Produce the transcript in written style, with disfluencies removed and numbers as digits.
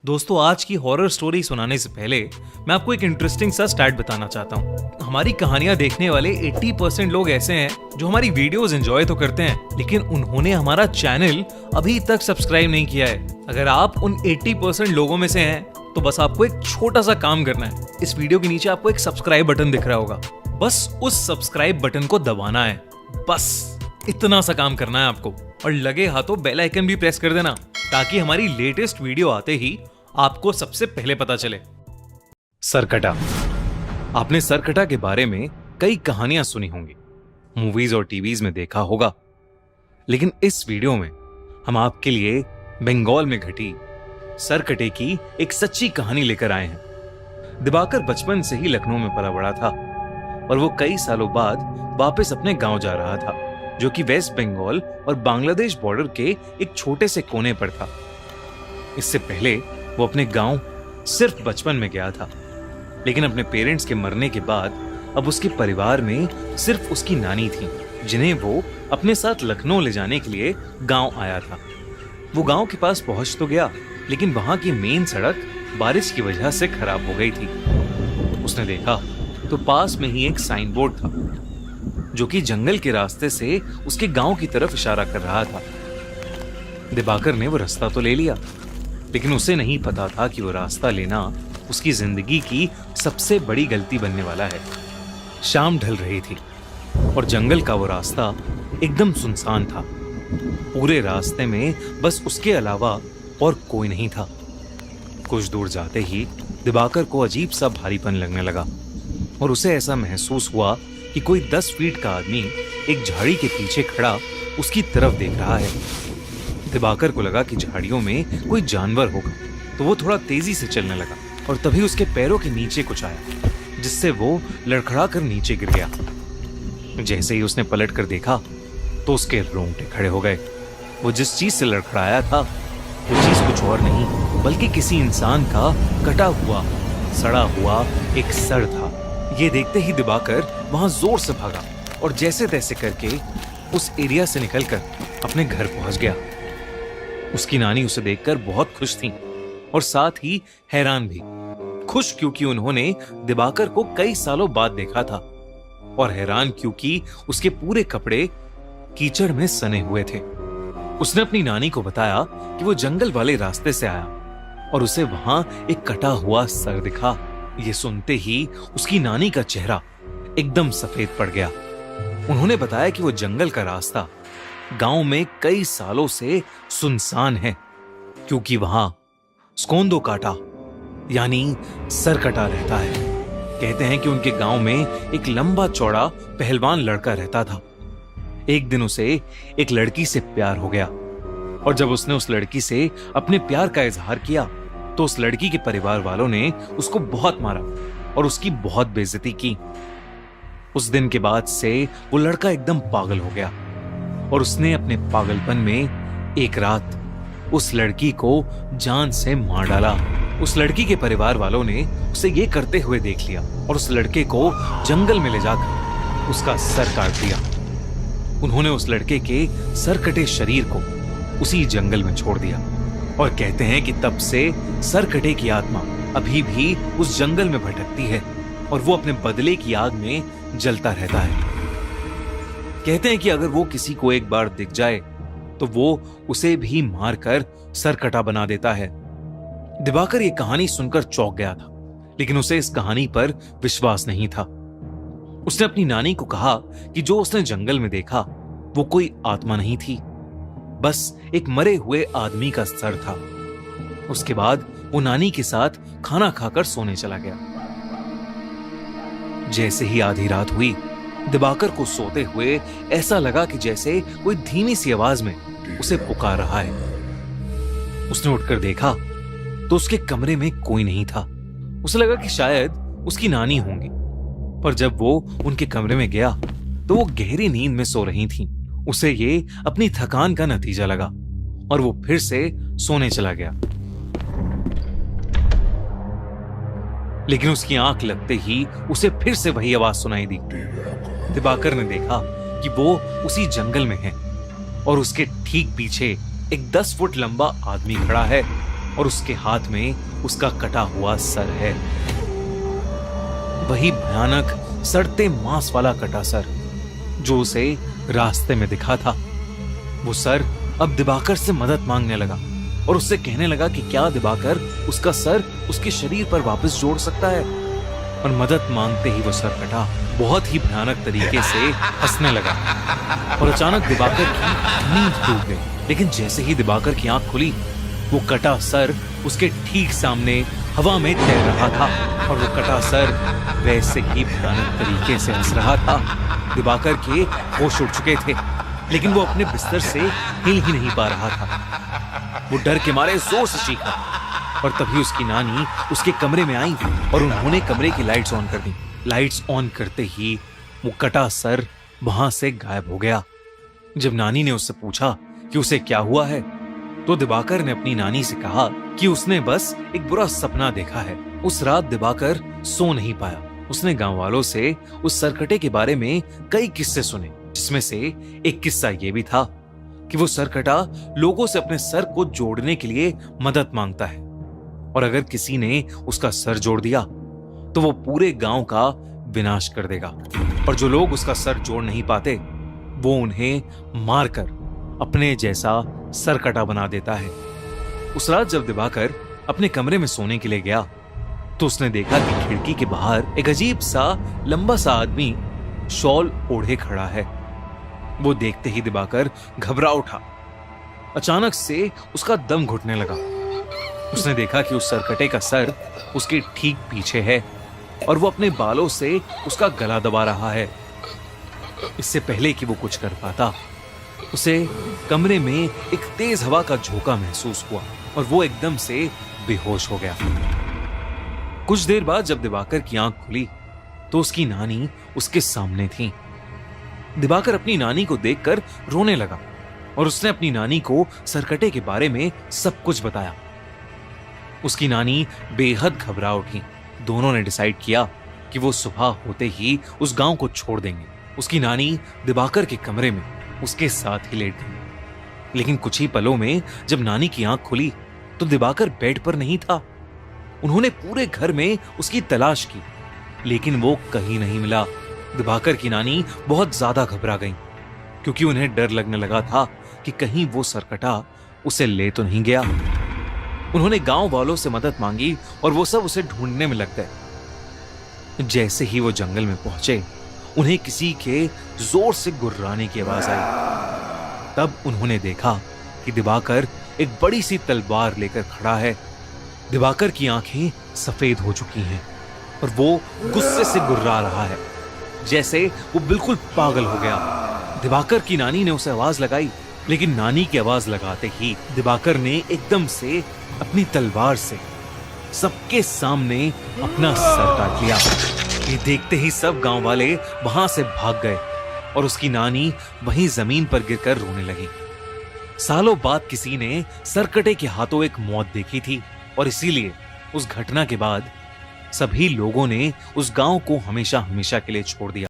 दोस्तों, आज की हॉरर स्टोरी सुनाने से पहले मैं आपको एक इंटरेस्टिंग सा स्टैट बताना चाहता हूँ। हमारी कहानियां देखने वाले 80% लोग ऐसे हैं जो हमारी वीडियोस एंजॉय तो करते हैं, लेकिन उन्होंने हमारा चैनल अभी तक सब्सक्राइब नहीं किया है। अगर आप उन 80% लोगों में से हैं, तो बस आपको एक छोटा सा काम करना है। इस वीडियो के नीचे आपको एक सब्सक्राइब बटन दिख रहा होगा, बस उस सब्सक्राइब बटन को दबाना है। बस इतना सा काम करना है आपको, और लगे हाथों बेल आइकन भी प्रेस कर देना, ताकि हमारी लेटेस्ट वीडियो आते ही आपको सबसे पहले पता चले। सरकटा। आपने सरकटा के बारे में कई कहानियां सुनी होंगी, मूवीज और टीवीज में देखा होगा, लेकिन इस वीडियो में हम आपके लिए बंगाल में घटी सरकटे की एक सच्ची कहानी लेकर आए हैं। दिवाकर बचपन से ही लखनऊ में पला बड़ा था और वो कई सालों बाद वापस अपने गांव जा रहा था, जो कि वेस्ट बंगाल और बांग्लादेश बॉर्डर के एक छोटे से कोने पर था। इससे पहले वो अपने गांव सिर्फ बचपन में गया था, लेकिन अपने पेरेंट्स के मरने के बाद अब उसके परिवार में सिर्फ उसकी नानी थी, जिन्हें वो अपने साथ लखनऊ ले जाने के लिए गांव आया था। वो गांव के पास पहुंच तो गया, लेकिन वहां की मेन सड़क बारिश की वजह से खराब हो गई थी। उसने देखा तो पास में ही एक साइन बोर्ड था, जो कि जंगल के रास्ते से उसके गांव की तरफ इशारा कर रहा था। दिवाकर ने वो रास्ता तो ले लिया, लेकिन उसे नहीं पता था कि वो रास्ता लेना उसकी जिंदगी की सबसे बड़ी गलती बनने वाला है। शाम ढल रही थी और जंगल का वो रास्ता एकदम सुनसान था। पूरे रास्ते में बस उसके अलावा और कोई नहीं था। कुछ दूर जाते ही दिवाकर को अजीब सा भारीपन लगने लगा और उसे ऐसा महसूस हुआ कि कोई 10 फीट का आदमी एक झाड़ी के पीछे खड़ा उसकी तरफ देख रहा है। दिवाकर को लगा कि झाड़ियों में कोई जानवर होगा, तो वो थोड़ा तेजी से चलने लगा और तभी उसके पैरों के नीचे कुछ आया, जिससे वो लड़खड़ा कर नीचे गिर गया। जैसे ही उसने पलट कर देखा तो उसके रोंगटे खड़े हो गए। वो जिस चीज से लड़खड़ाया था वो चीज कुछ और नहीं बल्कि किसी इंसान का कटा हुआ, सड़ा हुआ एक सर था। ये देखते ही दिवाकर वहां जोर से भागा और जैसे तैसे करके उस एरिया से निकलकर अपने घर पहुंच गया। उसकी नानी उसे देखकर बहुत खुश थी और साथ ही हैरान भी। खुश क्योंकि उन्होंने दिवाकर को कई सालों बाद देखा था, और हैरान क्योंकि उसके पूरे कपड़े कीचड़ में सने हुए थे। उसने अपनी नानी को बताया कि वो जंगल वाले रास्ते से आया और उसे वहां एक कटा हुआ सर दिखा। ये सुनते ही उसकी नानी का चेहरा एकदम सफेद पड़ गया। उन्होंने बताया कि वो जंगल का रास्ता गांव में कई सालों से सुनसान है, क्योंकि वहां स्कोंदो काटा यानी सरकटा रहता है। कहते हैं कि उनके गांव में एक लंबा चौड़ा पहलवान लड़का रहता था। एक दिन उसे एक लड़की से प्यार हो गया, और जब उसने उस लड़की से अपने प्यार का इजहार किया तो उस लड़की के परिवार वालों ने उसको बहुत मारा और उसकी बहुत बेइज्जती की। उस दिन के बाद से वो लड़का एकदम पागल हो गया और उसने अपने पागलपन में एक रात उस लड़की को जान से मार डाला। उस लड़की के परिवार वालों ने उसे ये करते हुए देख लिया और उस लड़के को जंगल में ले जाकर उसका सर काट दिया। उन्होंने उस लड़के के सर कटे शरीर को उसी जंगल में छोड़ दिया, और कहते हैं कि तब से सरकटे की आत्मा अभी भी उस जंगल में भटकती है और वो अपने बदले की आग में जलता रहता है। कहते हैं कि अगर वो किसी को एक बार दिख जाए तो वो उसे भी मारकर सरकटा बना देता है। दिवाकर ये कहानी सुनकर चौंक गया था, लेकिन उसे इस कहानी पर विश्वास नहीं था। उसने अपनी नानी को कहा कि जो उसने जंगल में देखा वो कोई आत्मा नहीं थी, बस एक मरे हुए आदमी का सर था। उसके बाद वो नानी के साथ खाना खाकर सोने चला गया। जैसे ही आधी रात हुई, दिवाकर को सोते हुए ऐसा लगा कि जैसे कोई धीमी सी आवाज में उसे पुकार रहा है। उसने उठकर देखा तो उसके कमरे में कोई नहीं था। उसे लगा कि शायद उसकी नानी होंगी, पर जब वो उनके कमरे में गया तो वो गहरी नींद में सो रही थीं। उसे ये अपनी थकान का नतीजा लगा और वो फिर से सोने चला गया। लेकिन उसकी आंख लगते ही उसे फिर से वही आवाज सुनाई दी। दिवाकर ने देखा कि वो उसी जंगल में है और उसके ठीक पीछे एक 10 फुट लंबा आदमी खड़ा है। और उसके हाथ में उसका कटा हुआ सर है। वही भयानक सड़ते मांस वाला कटा सर जो उसे रास्ते में दिखा था। वो सर अब दिवाकर से मदद मांगने लगा और उससे कहने लगा कि क्या दिवाकर उसका सर उसके शरीर पर वापस जोड़ सकता है। और मदद मांगते ही वो सरकटा बहुत ही भयानक तरीके से हंसने लगा और अचानक दिवाकर की नींद टूट गई। लेकिन जैसे ही दिवाकर की आंख खुली, वो कटा सर उसके ठीक सामने हवा में तैर रहा था और वो कटा सर वैसे ही भयानक तरीके से हंस रहा था। दिवाकर के होश उड़ चुके थे, लेकिन वो अपने बिस्तर से हिल ही नहीं पा रहा था। वो डर के मारे जोर से चीखा और तभी उसकी नानी उसके कमरे में आई और उन्होंने कमरे की लाइट्स ऑन कर दी। लाइट्स ऑन करते ही वो कटा सर वहां से गायब हो गया। जब नानी ने उससे पूछा कि उसे क्या हुआ है, तो दिवाकर ने अपनी नानी से कहा कि उसने बस एक बुरा सपना देखा है। उस रात दिवाकर सो नहीं पाया। उसने गांव वालों से उस सरकटे के बारे में कई किस्से सुने, जिसमें से एक किस्सा ये भी था कि वो सरकटा लोगों से अपने सर को जोड़ने के लिए मदद मांगता है और अगर किसी ने उसका सर जोड़ दिया तो वो पूरे गांव का विनाश कर देगा और जो लोग उसका सर जोड़ नहीं पाते वो उन्हें मारकर अपने जैसा सरकटा बना देता है। उस रात जब दिवाकर अपने कमरे में सोने के लिए गया तो उसने देखा कि खिड़की के बाहर एक अजीब सा लंबा सा आदमी शॉल ओढ़े खड़ा है। वो देखते ही दिवाकर घबरा उठा। अचानक से उसका दम घुटने लगा। उसने देखा कि उस सरकटे का सर उसके ठीक पीछे है और वो अपने बालों से उसका गला दबा रहा है। इससे पहले कि वो कुछ कर पाता, उसे कमरे में एक तेज हवा का झोंका महसूस हुआ और वो एकदम से बेहोश हो गया। कुछ देर बाद जब दिवाकर की आंख खुली तो उसकी नानी उसके सामने थी। दिवाकर अपनी नानी को देखकर रोने लगा और उसने अपनी नानी को सरकटे के बारे में सब कुछ बताया। उसकी नानी बेहद घबरा उठी। दोनों ने डिसाइड किया कि वो सुबह होते ही उस गांव को छोड़ देंगे। उसकी नानी दिवाकर के कमरे में उसके साथ ही लेट गई। लेकिन कुछ ही पलों में जब नानी की आंख खुली तो दिवाकर बेड पर नहीं था। उन्होंने पूरे घर में उसकी तलाश की, लेकिन वो कहीं नहीं मिला। दिवाकर की नानी बहुत ज्यादा घबरा गई क्योंकि उन्हें डर लगने लगा था कि कहीं वो सरकटा उसे ले तो नहीं गया। उन्होंने गांव वालों से मदद मांगी और वो सब उसे ढूंढने में लग गए। जैसे ही वो जंगल में पहुंचे, उन्हें किसी के जोर से गुर्राने की आवाज आई। तब उन्होंने देखा कि दिवाकर एक बड़ी सी तलवार लेकर खड़ा है। दिवाकर की आंखें सफेद हो चुकी हैं और वो गुस्से से गुर्रा रहा है, जैसे वो बिल्कुल पागल हो गया। दिवाकर की नानी ने उसे आवाज लगाई, लेकिन नानी की आवाज लगाते ही दिवाकर ने एकदम से अपनी तलवार से सबके सामने अपना सर काट लिया। ये देखते ही सब गांव वाले वहां से भाग गए और उसकी नानी वहीं जमीन पर गिरकर रोने लगी। सालों बाद किसी ने सरकटे के हाथों एक मौत देखी थी और इसीलिए उस घटना के बाद सभी लोगों ने उस गांव को हमेशा हमेशा के लिए छोड़ दिया।